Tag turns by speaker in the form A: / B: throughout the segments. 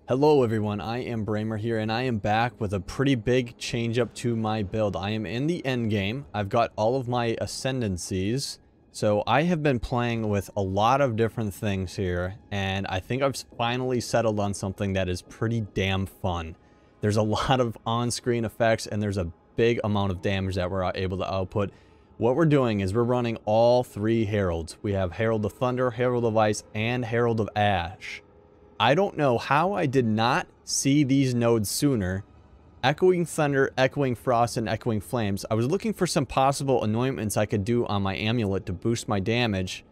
A: Hello everyone, IamBramer here, and I am back with a pretty big change up to my build. I am in the endgame. I've got all of my ascendancies, so I have been playing with a lot of different things here, and I think I've finally settled on something that is pretty damn fun. There's a lot of on-screen effects, and there's a big amount of damage that we're able to output. What we're doing is we're running all three Heralds. We have Herald of Thunder, Herald of Ice, and Herald of Ash. I don't know how I did not see these nodes sooner. Echoing Thunder, Echoing Frost, and Echoing Flames. I was looking for some possible anointments I could do on my amulet to boost my damage,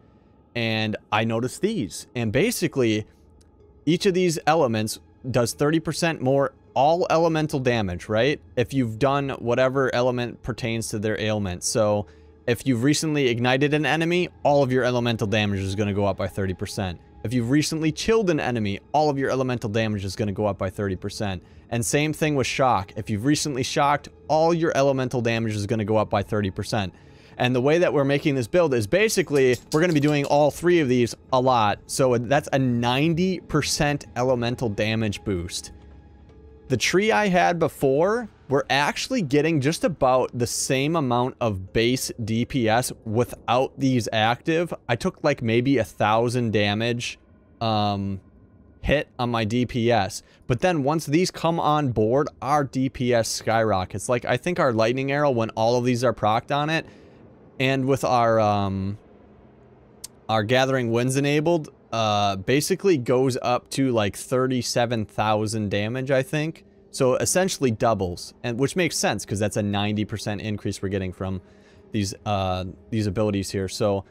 A: and I noticed these. And basically, each of these elements does 30% more all elemental damage, right? If you've done whatever element pertains to their ailment. So, if you've recently ignited an enemy, all of your elemental damage is going to go up by 30%. If you've recently chilled an enemy, all of your elemental damage is going to go up by 30%. And same thing with shock. If you've recently shocked, all your elemental damage is going to go up by 30%. And the way that we're making this build is basically, we're going to be doing all three of these a lot. So that's a 90% elemental damage boost. The tree I had before, we're actually getting just about the same amount of base DPS without these active. I took like maybe 1,000 damage hit on my DPS. But then once these come on board, our DPS skyrockets. Like, I think our lightning arrow, when all of these are procced on it, and with our gathering winds enabled, basically goes up to like 37,000 damage, I think. So essentially doubles, and which makes sense because that's a 90% increase we're getting from these abilities here. So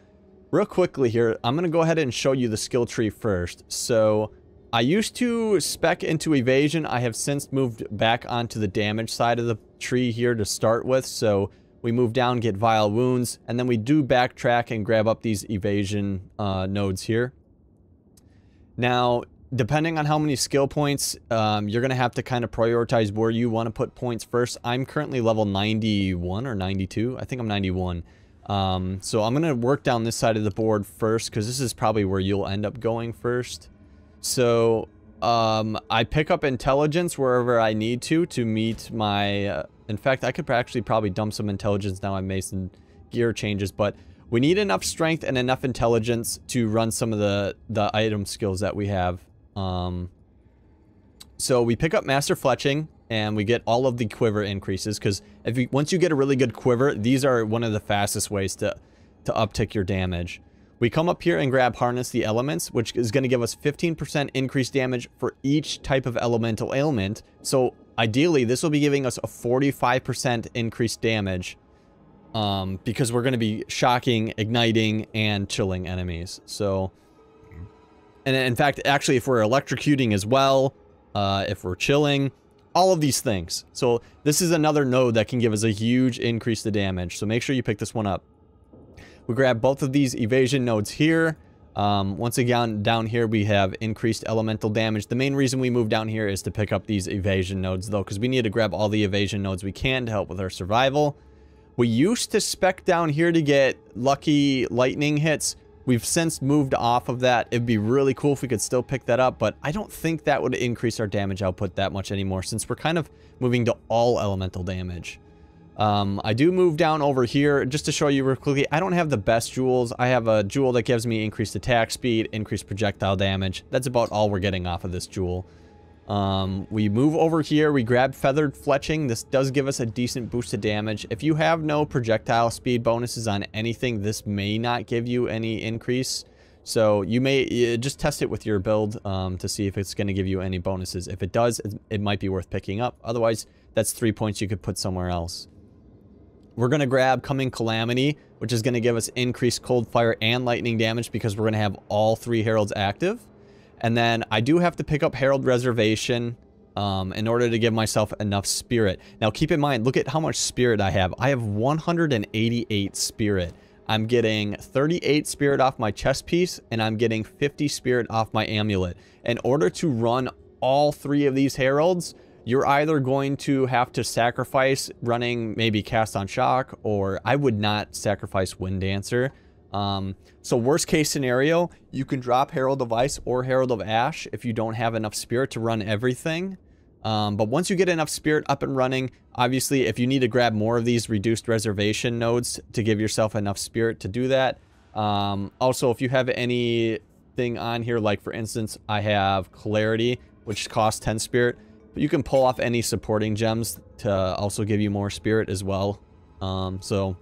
A: real quickly here, I'm gonna go ahead and show you the skill tree first. So I used to spec into evasion. I have since moved back onto the damage side of the tree here to start with. So we move down, get vile wounds, and then we do backtrack and grab up these evasion nodes here. Now, depending on how many skill points, you're going to have to kind of prioritize where you want to put points first. I'm currently level 91 or 92. I think I'm 91. So I'm going to work down this side of the board first, because this is probably where you'll end up going first. So I pick up intelligence wherever I need to meet my... in fact, I could actually probably dump some intelligence now. I made some gear changes, but... we need enough strength and enough intelligence to run some of the item skills that we have. So we pick up Master Fletching, and we get all of the quiver increases, because once you get a really good quiver, these are one of the fastest ways to uptick your damage. We come up here and grab Harness the Elements, which is going to give us 15% increased damage for each type of elemental ailment. So ideally, this will be giving us a 45% increased damage. Because we're going to be shocking, igniting, and chilling enemies. So, and in fact, actually, if we're electrocuting as well, if we're chilling, all of these things. So this is another node that can give us a huge increase to damage. So make sure you pick this one up. We grab both of these evasion nodes here. Once again, down here we have increased elemental damage. The main reason we move down here is to pick up these evasion nodes, though, because we need to grab all the evasion nodes we can to help with our survival. We used to spec down here to get lucky lightning hits. We've since moved off of that. It'd be really cool if we could still pick that up, but I don't think that would increase our damage output that much anymore, since we're kind of moving to all elemental damage. I do move down over here just to show you real quickly. I don't have the best jewels. I have a jewel that gives me increased attack speed, increased projectile damage. That's about all we're getting off of this jewel. We move over here, we grab Feathered Fletching. This does give us a decent boost to damage. If you have no projectile speed bonuses on anything, this may not give you any increase. So you may just test it with your build to see if it's going to give you any bonuses. If it does, it might be worth picking up. Otherwise, that's 3 points you could put somewhere else. We're going to grab Coming Calamity, which is going to give us increased cold fire and lightning damage, because we're going to have all three Heralds active. And then I do have to pick up Herald Reservation in order to give myself enough spirit. Now keep in mind, look at how much spirit I have. I have 188 spirit. I'm getting 38 spirit off my chest piece, and I'm getting 50 spirit off my amulet. In order to run all three of these Heralds, you're either going to have to sacrifice running maybe Cast on Shock, or I would not sacrifice Wind Dancer. So worst case scenario, you can drop Herald of Ice or Herald of Ash if you don't have enough spirit to run everything. But once you get enough spirit up and running, obviously if you need to grab more of these reduced reservation nodes to give yourself enough spirit to do that. Also, if you have anything on here, like for instance, I have Clarity, which costs 10 spirit, but you can pull off any supporting gems to also give you more spirit as well. So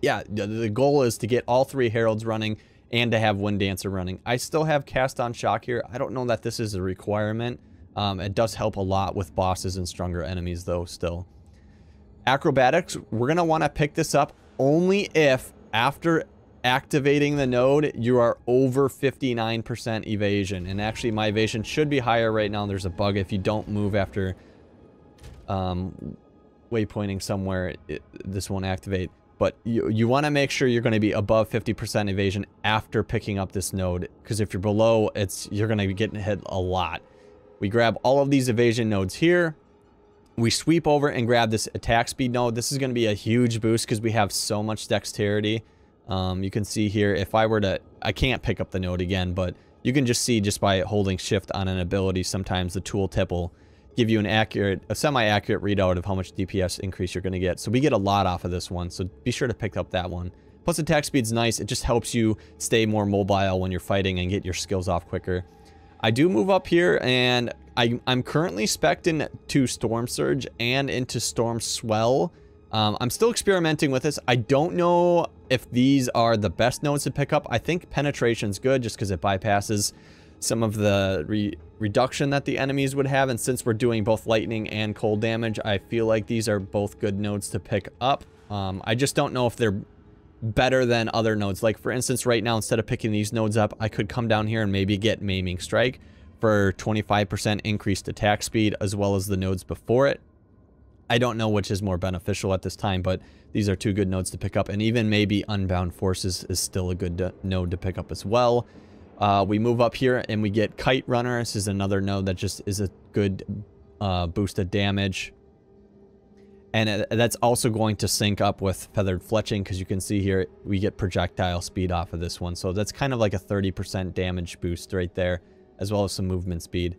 A: yeah, the goal is to get all 3 Heralds running and to have Wind Dancer running. I still have Cast on Shock here. I don't know that this is a requirement. It does help a lot with bosses and stronger enemies though still. Acrobatics, we're going to want to pick this up only if after activating the node you are over 59% evasion. And actually my evasion should be higher right now. There's a bug if you don't move after waypointing somewhere, this won't activate. But you want to make sure you're going to be above 50% evasion after picking up this node, because if you're below, you're going to be getting hit a lot. We grab all of these evasion nodes here. We sweep over and grab this attack speed node. This is going to be a huge boost because we have so much dexterity. You can see here, if I were to, I can't pick up the node again, but you can just see just by holding shift on an ability, sometimes the tooltip will give you a semi-accurate readout of how much DPS increase you're going to get. So we get a lot off of this one, so be sure to pick up that one. Plus attack speed's nice. It just helps you stay more mobile when you're fighting and get your skills off quicker. I do move up here, and I'm currently spec'd into Storm Surge and into Storm Swell. I'm still experimenting with this. I don't know if these are the best nodes to pick up. I think Penetration's good just because it bypasses some of the reduction that the enemies would have, and since we're doing both lightning and cold damage, I feel like these are both good nodes to pick up. I just don't know if they're better than other nodes. Like for instance, right now, instead of picking these nodes up, I could come down here and maybe get Maiming Strike for 25% increased attack speed, as well as the nodes before it. I don't know which is more beneficial at this time, but these are 2 good nodes to pick up, and even maybe Unbound Forces is still a good node to pick up as well. We move up here and we get Kite Runner. This is another node that just is a good boosted damage. And that's also going to sync up with Feathered Fletching, because you can see here we get projectile speed off of this one. So that's kind of like a 30% damage boost right there, as well as some movement speed.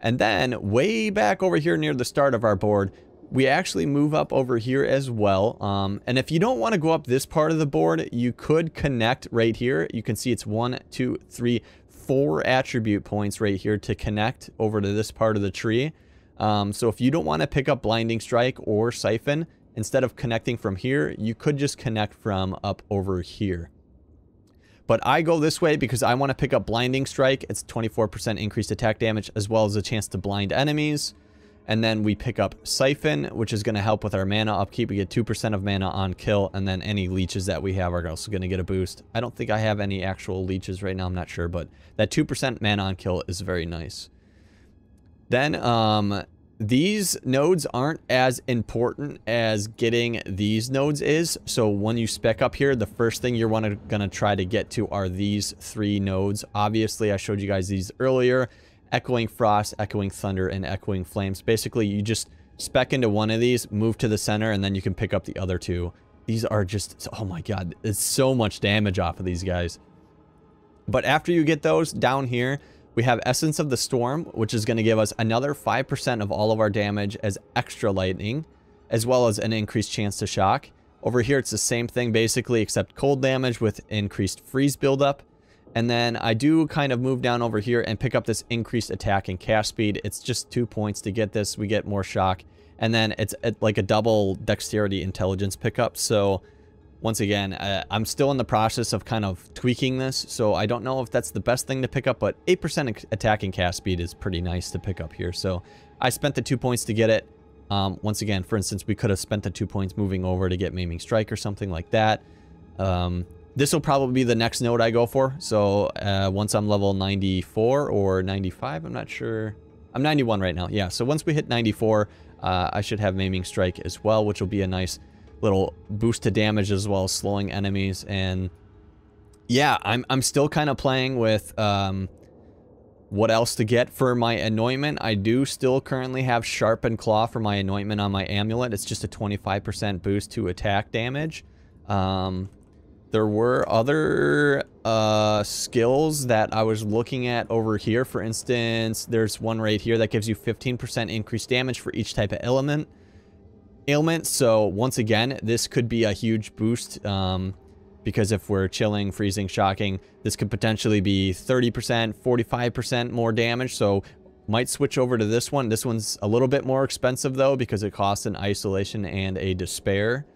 A: And then way back over here near the start of our board, we actually move up over here as well. And if you don't want to go up this part of the board, you could connect right here. You can see it's 1, 2, 3, 4 attribute points right here to connect over to this part of the tree. So if you don't want to pick up Blinding Strike or Siphon, instead of connecting from here, you could just connect from up over here. But I go this way because I want to pick up Blinding Strike. It's 24% increased attack damage, as well as a chance to blind enemies. And then we pick up Siphon, which is going to help with our mana upkeep. We get 2% of mana on kill, and then any leeches that we have are also going to get a boost. I don't think I have any actual leeches right now, I'm not sure, but that 2% mana on kill is very nice. Then these nodes aren't as important as getting these nodes is. So when you spec up here, the first thing you're going to try to get to are these 3 nodes. Obviously, I showed you guys these earlier. Echoing Frost, Echoing Thunder, and Echoing Flames. Basically, you just spec into one of these, move to the center, and then you can pick up the other 2. These are just, oh my god, it's so much damage off of these guys. But after you get those, down here, we have Essence of the Storm, which is going to give us another 5% of all of our damage as extra lightning, as well as an increased chance to shock. Over here, it's the same thing basically, except cold damage with increased freeze buildup. And then I do kind of move down over here and pick up this increased attack and cast speed. It's just 2 points to get this. We get more shock. And then it's like a double dexterity intelligence pickup. So once again, I'm still in the process of kind of tweaking this. So I don't know if that's the best thing to pick up, but 8% attack and cast speed is pretty nice to pick up here. So I spent the 2 points to get it. Once again, for instance, we could have spent the 2 points moving over to get Maiming Strike or something like that. This will probably be the next node I go for. So once I'm level 94 or 95, I'm not sure. I'm 91 right now. Yeah, so once we hit 94, I should have Maiming Strike as well, which will be a nice little boost to damage as well as slowing enemies. And yeah, I'm still kind of playing with what else to get for my anointment. I do still currently have Sharpened Claw for my anointment on my amulet. It's just a 25% boost to attack damage. There were other skills that I was looking at over here. For instance, there's one right here that gives you 15% increased damage for each type of ailment. So once again, this could be a huge boost because if we're chilling, freezing, shocking, this could potentially be 30%, 45% more damage. So might switch over to this one. This one's a little bit more expensive though because it costs an isolation and a despair.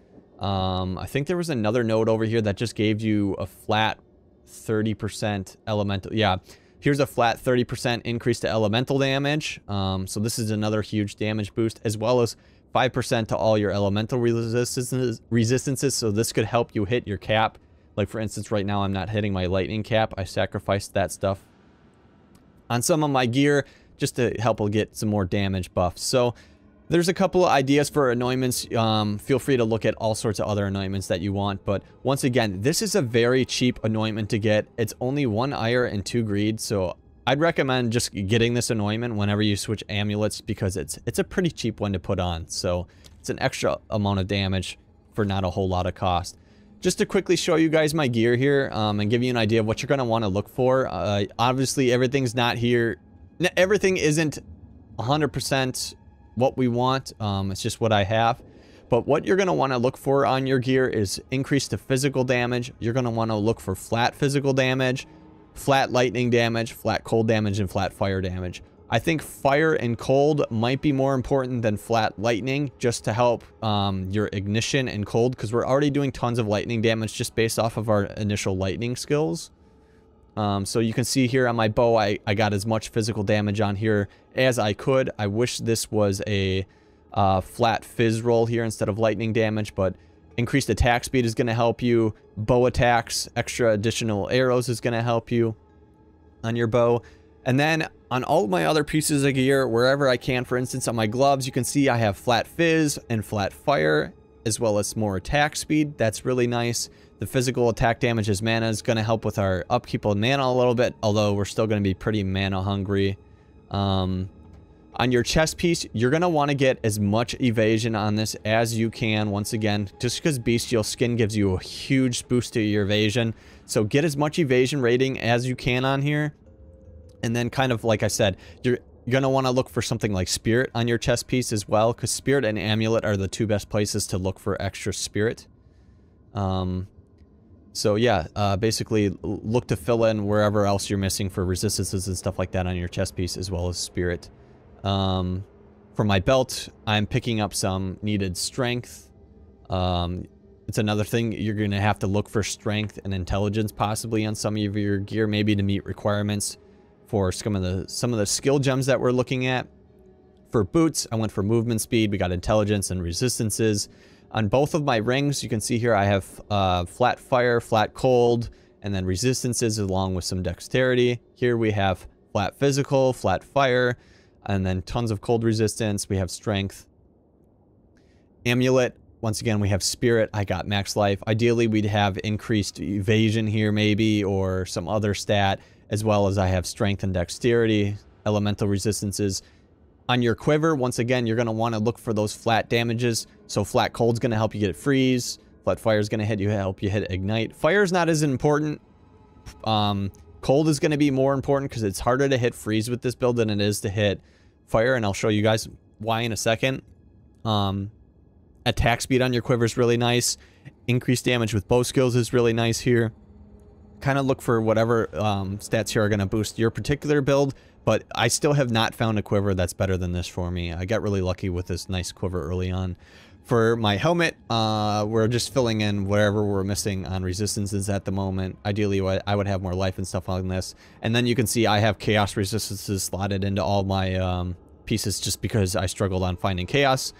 A: I think there was another node over here that just gave you a flat 30% elemental. Yeah, here's a flat 30% increase to elemental damage. So this is another huge damage boost, as well as 5% to all your elemental resistances. So this could help you hit your cap. Like for instance, right now I'm not hitting my lightning cap. I sacrificed that stuff on some of my gear just to help get some more damage buffs. So there's a couple of ideas for anointments. Feel free to look at all sorts of other anointments that you want. But once again, this is a very cheap anointment to get. It's only 1 ire and 2 greed. So I'd recommend just getting this anointment whenever you switch amulets because it's a pretty cheap one to put on. So it's an extra amount of damage for not a whole lot of cost. Just to quickly show you guys my gear here and give you an idea of what you're going to want to look for. Obviously, everything's not here. Everything isn't 100% what we want. It's just what I have. But what you're going to want to look for on your gear is increase to physical damage. You're going to want to look for flat physical damage, flat lightning damage, flat cold damage, and flat fire damage. I think fire and cold might be more important than flat lightning just to help your ignition and cold, because we're already doing tons of lightning damage just based off of our initial lightning skills. So you can see here on my bow, I got as much physical damage on here as I could. I wish this was a flat fizz roll here instead of lightning damage, but increased attack speed is going to help you. Bow attacks, extra additional arrows is going to help you on your bow. And then on all of my other pieces of gear, wherever I can, for instance, on my gloves, you can see I have flat fizz and flat fire, as well as more attack speed. That's really nice. The physical attack damage as mana is going to help with our upkeep on mana a little bit, although we're still going to be pretty mana hungry. On your chest piece, you're going to want to get as much evasion on this as you can. Once again, just because bestial skin gives you a huge boost to your evasion. So get as much evasion rating as you can on here. And then kind of like I said, you're going to want to look for something like spirit on your chest piece as well, because spirit and amulet are the two best places to look for extra spirit. So yeah, basically look to fill in wherever else you're missing for resistances and stuff like that on your chest piece, as well as spirit. For my belt, I'm picking up some needed strength. It's another thing, you're going to have to look for strength and intelligence possibly on some of your gear, maybe to meet requirements for some of the skill gems that we're looking at. For boots, I went for movement speed. We got intelligence and resistances. On both of my rings, you can see here I have flat fire, flat cold, and then resistances along with some dexterity. Here we have flat physical, flat fire, and then tons of cold resistance. We have strength. Amulet, once again, we have spirit. I got max life. Ideally, we'd have increased evasion here maybe, or some other stat, as well as I have strength and dexterity, elemental resistances. On your quiver, once again, you're going to want to look for those flat damages. So flat cold's going to help you get freeze. Flat fire is going to help you hit ignite. Fire is not as important. Cold is going to be more important because it's harder to hit freeze with this build than it is to hit fire, and I'll show you guys why in a second. Attack speed on your quiver is really nice. Increased damage with bow skills is really nice here. Kind of look for whatever stats here are going to boost your particular build, but I still have not found a quiver that's better than this for me. I got really lucky with this nice quiver early on. For my helmet, we're just filling in whatever we're missing on resistances at the moment. Ideally, I would have more life and stuff on this. And then you can see I have chaos resistances slotted into all my pieces just because I struggled on finding chaos.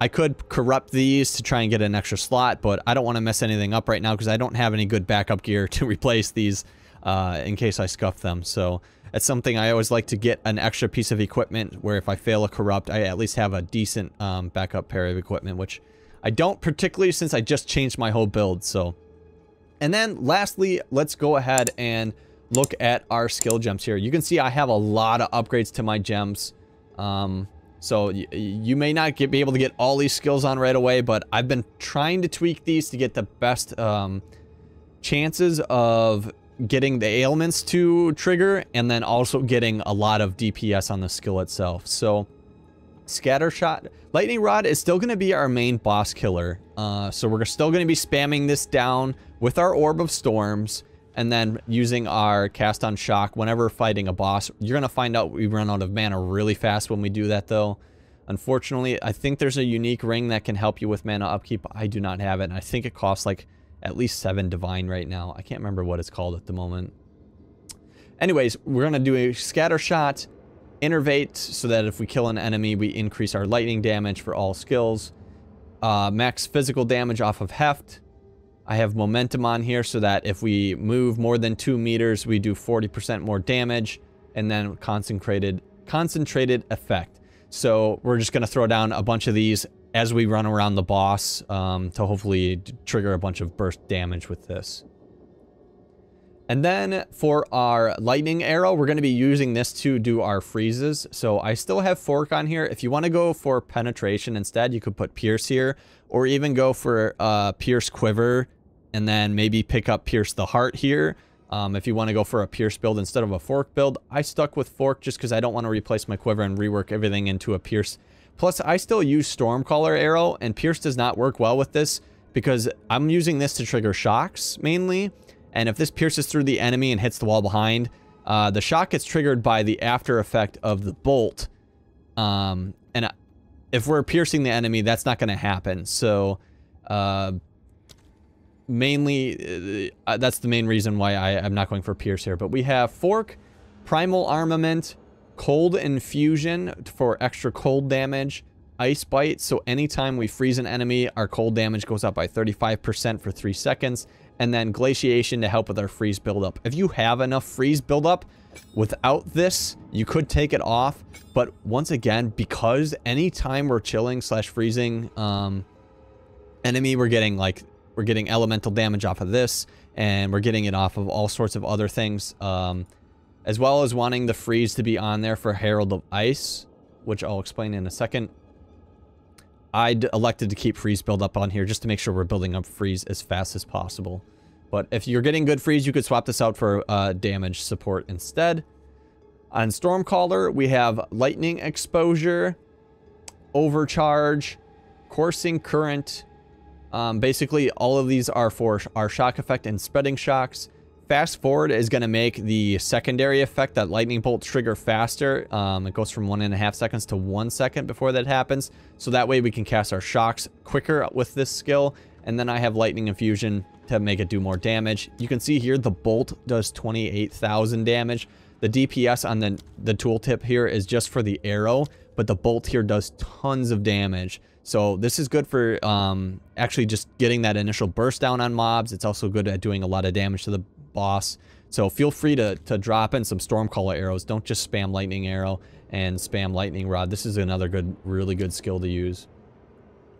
A: I could corrupt these to try and get an extra slot, but I don't want to mess anything up right now because I don't have any good backup gear to replace these in case I scuff them. So it's something I always like to get an extra piece of equipment where if I fail a corrupt, I at least have a decent backup pair of equipment, which I don't particularly since I just changed my whole build. So, and then lastly, let's go ahead and look at our skill gems here. You can see I have a lot of upgrades to my gems. So you may not be able to get all these skills on right away, but I've been trying to tweak these to get the best chances of getting the ailments to trigger, and then also getting a lot of DPS on the skill itself. So Scattershot, Lightning Rod is still going to be our main boss killer. So we're still going to be spamming this down with our Orb of Storms, and then using our Cast on Shock whenever fighting a boss. You're going to find out we run out of mana really fast when we do that, though. Unfortunately, I think there's a unique ring that can help you with mana upkeep. I do not have it, and I think it costs like at least 7 divine right now. I can't remember what it's called at the moment. Anyways, we're going to do a Scattershot, Innervate, so that if we kill an enemy, we increase our lightning damage for all skills. Max physical damage off of Heft. I have Momentum on here so that if we move more than 2 meters, we do 40% more damage. And then concentrated effect. So we're just going to throw down a bunch of these as we run around the boss to hopefully trigger a bunch of burst damage with this. And then for our lightning arrow, we're going to be using this to do our freezes. So I still have Fork on here. If you want to go for penetration instead, you could put Pierce here, or even go for Pierce Quiver, and then maybe pick up Pierce the Heart here. If you want to go for a Pierce build instead of a Fork build. I stuck with Fork just because I don't want to replace my Quiver and rework everything into a Pierce. Plus, I still use Stormcaller arrow, and Pierce does not work well with this because I'm using this to trigger shocks mainly. And if this pierces through the enemy and hits the wall behind, the shock gets triggered by the after effect of the bolt. And if we're piercing the enemy, that's not going to happen. So, mainly, that's the main reason why I'm not going for Pierce here. But we have Fork, Primal Armament, Cold Infusion for extra cold damage, Ice Bite, so anytime we freeze an enemy, our cold damage goes up by 35% for 3 seconds, and then Glaciation to help with our freeze buildup. If you have enough freeze buildup, without this, you could take it off, but once again, because anytime we're chilling slash freezing enemy, we're getting elemental damage off of this, and we're getting it off of all sorts of other things, as well as wanting the freeze to be on there for Herald of Ice, which I'll explain in a second. I elected to keep freeze build up on here just to make sure we're building up freeze as fast as possible. But if you're getting good freeze, you could swap this out for damage support instead. On Stormcaller, we have Lightning Exposure, Overcharge, Coursing Current. Basically, all of these are for our shock effect and spreading shocks. Fast Forward is going to make the secondary effect, that lightning bolt, trigger faster. It goes from 1.5 seconds to 1 second before that happens. So that way we can cast our shocks quicker with this skill. And then I have Lightning Infusion to make it do more damage. You can see here the bolt does 28,000 damage. The DPS on the tooltip here is just for the arrow, but the bolt here does tons of damage. So this is good for actually just getting that initial burst down on mobs. It's also good at doing a lot of damage to the boss. So feel free to drop in some Stormcaller arrows. Don't just spam Lightning Arrow and spam Lightning Rod. This is another really good skill to use.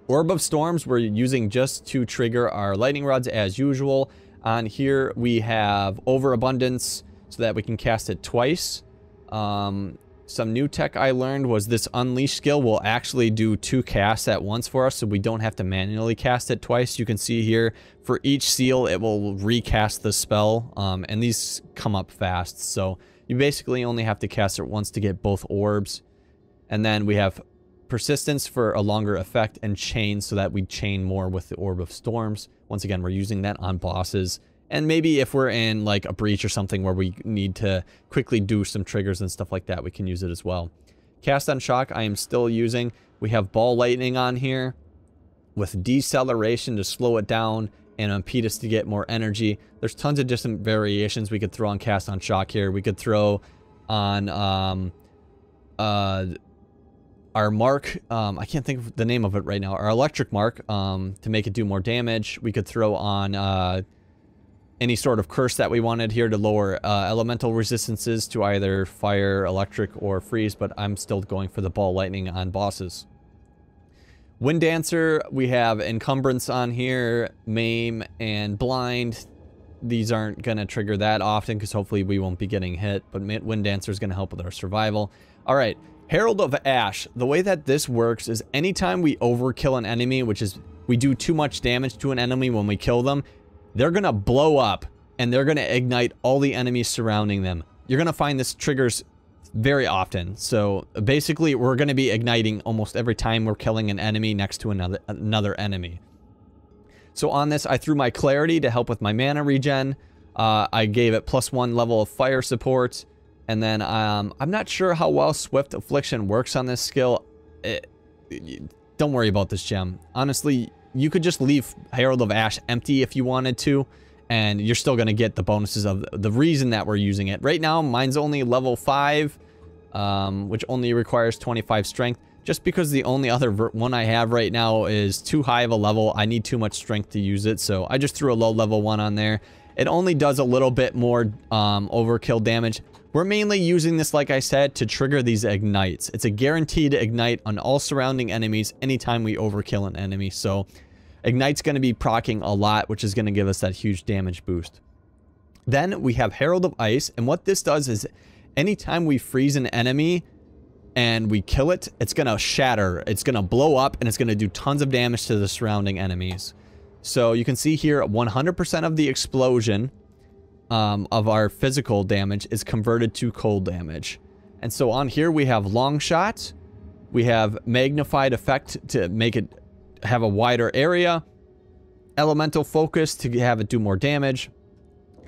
A: Orb of Storms we're using just to trigger our Lightning Rods as usual. On here we have Overabundance so that we can cast it twice. Some new tech I learned was this Unleash skill will actually do 2 casts at once for us, so we don't have to manually cast it twice. You can see here, for each seal, it will recast the spell, and these come up fast. So you basically only have to cast it once to get both orbs. And then we have Persistence for a longer effect, and Chain so that we chain more with the Orb of Storms. Once again, we're using that on bosses. And maybe if we're in like a breach or something where we need to quickly do some triggers and stuff like that, we can use it as well. Cast on Shock I am still using. We have Ball Lightning on here with Deceleration to slow it down and Impetus to get more energy. There's tons of different variations we could throw on Cast on Shock here. We could throw on our mark, I can't think of the name of it right now, our electric mark to make it do more damage. We could throw on any sort of curse that we wanted here to lower elemental resistances to either fire, electric, or freeze, but I'm still going for the Ball Lightning on bosses. Wind Dancer, we have Encumbrance on here, Maim, and Blind. These aren't going to trigger that often because hopefully we won't be getting hit, but Wind Dancer is going to help with our survival. Alright, Herald of Ash. The way that this works is anytime we overkill an enemy, which is we do too much damage to an enemy when we kill them, they're gonna blow up and they're gonna ignite all the enemies surrounding them. You're gonna find this triggers very often. So basically we're gonna be igniting almost every time we're killing an enemy next to another enemy. So on this, I threw my Clarity to help with my mana regen. I gave it +1 level of fire support. And then I'm not sure how well Swift Affliction works on this skill. Don't worry about this gem. Honestly, you could just leave Herald of Ash empty if you wanted to, and you're still going to get the bonuses of the reason that we're using it. Right now, mine's only level 5, which only requires 25 strength. Just because the only other one I have right now is too high of a level, I need too much strength to use it, so I just threw a low level one on there. It only does a little bit more overkill damage. We're mainly using this, like I said, to trigger these ignites. It's a guaranteed ignite on all surrounding enemies anytime we overkill an enemy, so ignite's going to be proccing a lot, which is going to give us that huge damage boost. Then we have Herald of Ice, and what this does is anytime we freeze an enemy and we kill it, it's going to shatter, it's going to blow up, and it's going to do tons of damage to the surrounding enemies. So you can see here 100% of the explosion of our physical damage is converted to cold damage. And so on here we have Long Shot, we have Magnified Effect to make it have a wider area, Elemental Focus to have it do more damage,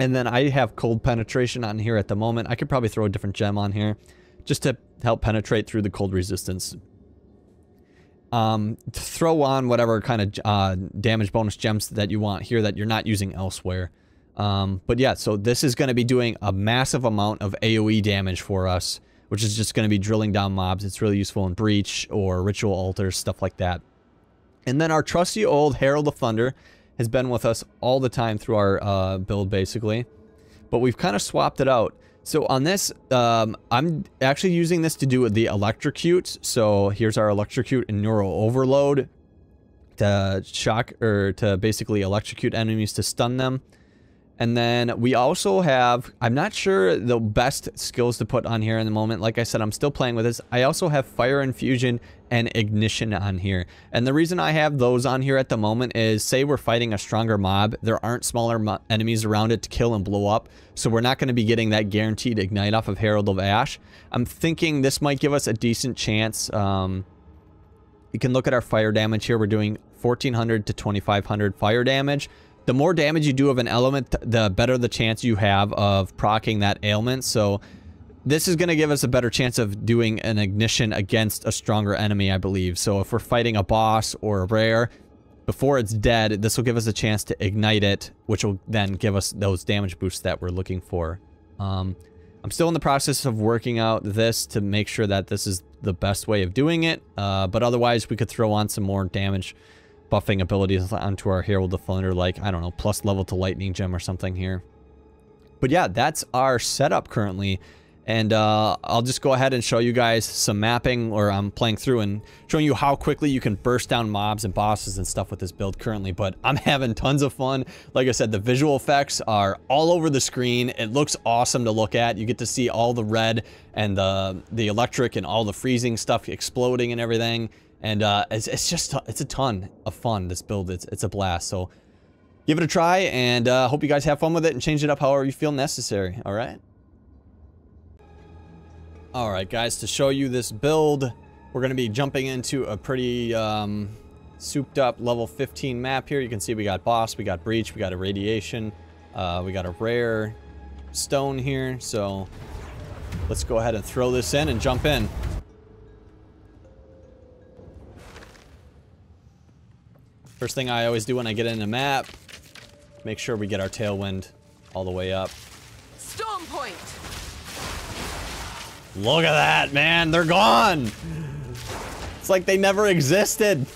A: and then I have Cold Penetration on here at the moment. I could probably throw a different gem on here just to help penetrate through the cold resistance. To throw on whatever kind of damage bonus gems that you want here that you're not using elsewhere. But yeah, so this is going to be doing a massive amount of AoE damage for us, which is just going to be drilling down mobs. It's really useful in Breach or Ritual Altars, stuff like that. And then our trusty old Herald of Thunder has been with us all the time through our build, basically. But we've kind of swapped it out. So on this, I'm actually using this to do the Electrocute. So here's our Electrocute and Neural Overload to shock, or to basically electrocute enemies to stun them. And then we also have, I'm not sure the best skills to put on here in the moment. Like I said, I'm still playing with this. I also have Fire Infusion and Ignition on here. And the reason I have those on here at the moment is, say we're fighting a stronger mob, there aren't smaller enemies around it to kill and blow up. So we're not going to be getting that guaranteed ignite off of Herald of Ash. I'm thinking this might give us a decent chance. You can look at our fire damage here. We're doing 1400 to 2500 fire damage. The more damage you do of an element, the better the chance you have of proccing that ailment. So this is going to give us a better chance of doing an ignition against a stronger enemy, I believe. So if we're fighting a boss or a rare, before it's dead, this will give us a chance to ignite it, which will then give us those damage boosts that we're looking for. I'm still in the process of working out this to make sure that this is the best way of doing it. But otherwise, we could throw on some more damage buffing abilities onto our Herald of Thunder, like, I don't know, plus level to Lightning Gem or something here. But yeah, that's our setup currently. And I'll just go ahead and show you guys some mapping, or I'm playing through and showing you how quickly you can burst down mobs and bosses and stuff with this build currently. But I'm having tons of fun. Like I said, the visual effects are all over the screen. It looks awesome to look at. You get to see all the red and the electric and all the freezing stuff exploding and everything. And it's a ton of fun, this build. It's a blast. So give it a try, and hope you guys have fun with it and change it up however you feel necessary. All right. All right, guys, to show you this build, we're going to be jumping into a pretty souped up level 15 map here. You can see we got boss, we got breach, we got irradiation, we got a rare stone here. So let's go ahead and throw this in and jump in. First thing I always do when I get in a map, make sure we get our tailwind all the way up.
B: Storm point.
A: Look at that, man. They're gone. It's like they never existed.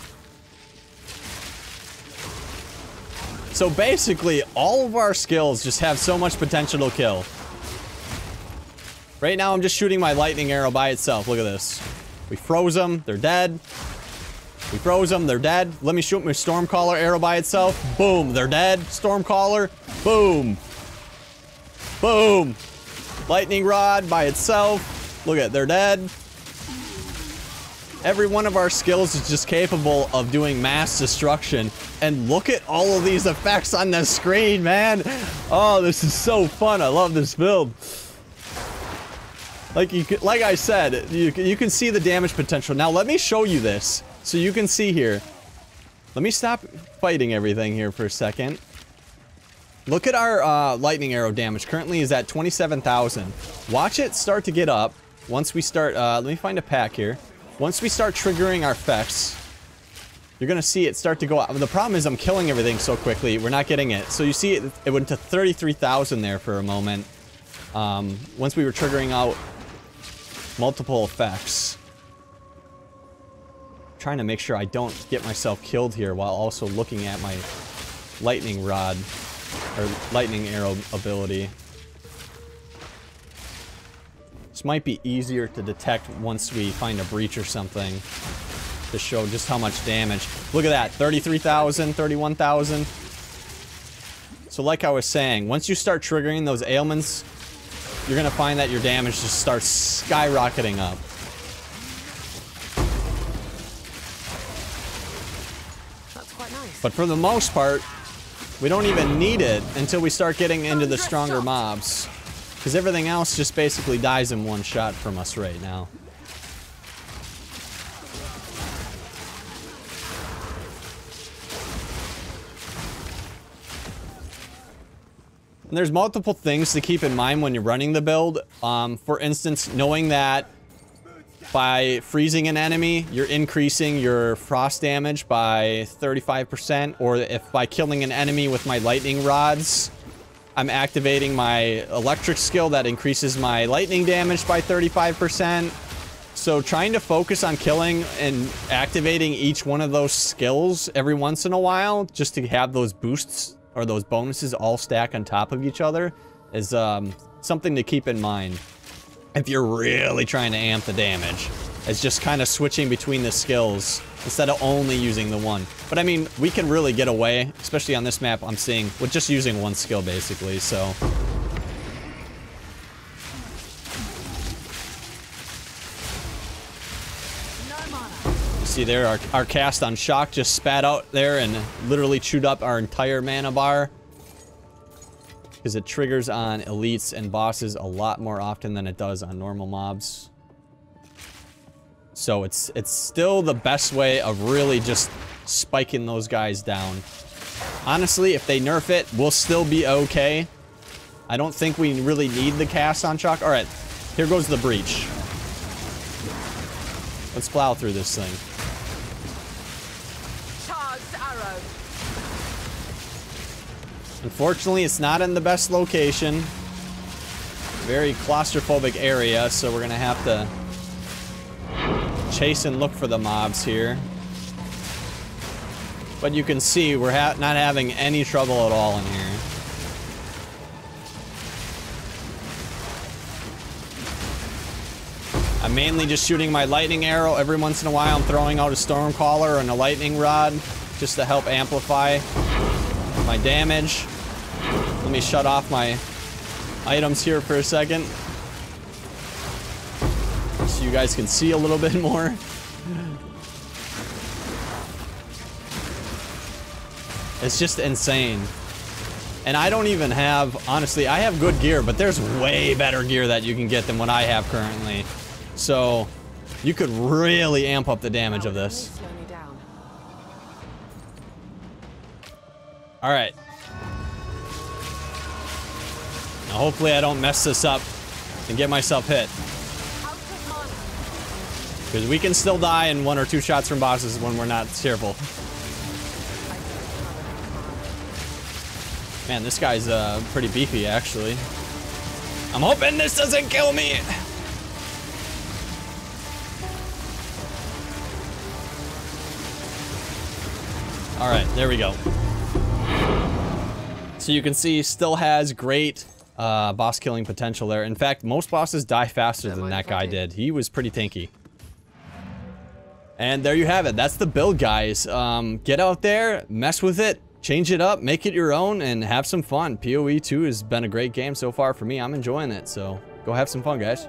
A: So basically, all of our skills just have so much potential to kill. Right now, I'm just shooting my lightning arrow by itself. Look at this. We froze them. They're dead. We froze them, they're dead. Let me shoot my Stormcaller arrow by itself. Boom, they're dead. Stormcaller, boom. Boom. Lightning Rod by itself. Look at it, they're dead. Every one of our skills is just capable of doing mass destruction. And look at all of these effects on the screen, man. Oh, this is so fun. I love this build. Like I said, you can see the damage potential. Now let me show you this so you can see here. Let me stop fighting everything here for a second. Look at our lightning arrow damage. Currently is at 27,000. Watch it start to get up once we start. Let me find a pack here. Once we start triggering our effects, you're gonna see it start to go up. The problem is I'm killing everything so quickly, we're not getting it. So you see it went to 33,000 there for a moment. Once we were triggering out multiple effects. I'm trying to make sure I don't get myself killed here while also looking at my lightning rod, or lightning arrow ability. This might be easier to detect once we find a breach or something to show just how much damage. Look at that, 33,000, 31,000. So like I was saying, once you start triggering those ailments, you're gonna find that your damage just starts skyrocketing up.
B: That's quite nice.
A: But for the most part, we don't even need it until we start getting into the stronger mobs. Because everything else just basically dies in one shot from us right now. And there's multiple things to keep in mind when you're running the build. For instance, knowing that by freezing an enemy, you're increasing your frost damage by 35%, or if by killing an enemy with my lightning rods, I'm activating my electric skill that increases my lightning damage by 35%. So trying to focus on killing and activating each one of those skills every once in a while, just to have those boosts or those bonuses all stack on top of each other, is something to keep in mind if you're really trying to amp the damage. It's just kind of switching between the skills instead of only using the one. But I mean, we can really get away, especially on this map I'm seeing, with just using one skill basically, so. You see there, our cast on shock just spat out there and literally chewed up our entire mana bar. Because it triggers on elites and bosses a lot more often than it does on normal mobs. So it's still the best way of really just spiking those guys down. Honestly, if they nerf it, we'll still be okay. I don't think we really need the cast on shock. Alright, here goes the breach. Let's plow through this thing.
B: Charged arrow.
A: Unfortunately, it's not in the best location. Very claustrophobic area, so we're gonna have to chase and look for the mobs here. But you can see we're not having any trouble at all in here. I'm mainly just shooting my lightning arrow. Every once in a while I'm throwing out a Stormcaller and a lightning rod just to help amplify my damage. Let me shut off my items here for a second, so you guys can see a little bit more. It's just insane. And I don't even have, honestly, I have good gear, but there's way better gear that you can get than what I have currently. So you could really amp up the damage of this. All right. Now hopefully I don't mess this up and get myself hit. Because we can still die in 1 or 2 shots from bosses when we're not careful. Man, this guy's pretty beefy, actually. I'm hoping this doesn't kill me. All right, there we go. So you can see, still has great boss killing potential there. In fact, most bosses die faster than that guy did. He was pretty tanky. And there you have it. That's the build, guys. Get out there, mess with it, change it up, make it your own, and have some fun. POE 2 has been a great game so far for me. I'm enjoying it, so go have some fun, guys.